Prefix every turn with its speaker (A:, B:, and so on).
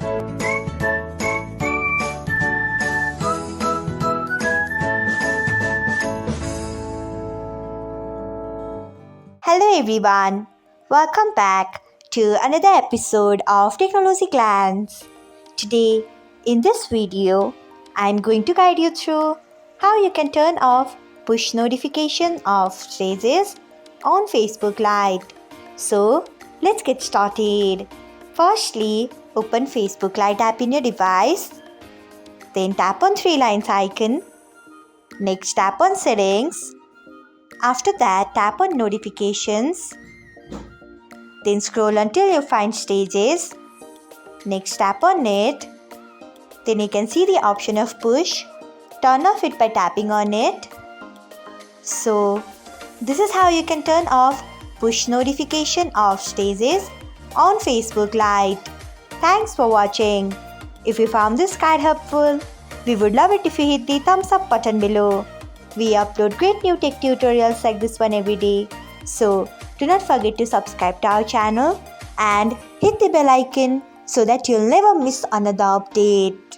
A: Hello everyone, welcome back to another episode of Technologyglance. Today, in this video, I am going to guide you through how you can turn off push notification of stages on Facebook Lite. So, let's get started. Firstly, open Facebook Lite app in your device. Then tap on three lines icon. Next, tap on settings. After that, tap on notifications. Then scroll until you find stages. Next, tap on it. Then you can see the option of push. Turn off it by tapping on it. So, this is how you can turn off push notification of stages on Facebook Lite. Thanks for watching. If you found this guide helpful, we would love it if you hit the thumbs up button below. We upload great new tech tutorials like this one every day. So, do not forget to subscribe to our channel and hit the bell icon so that you'll never miss another update.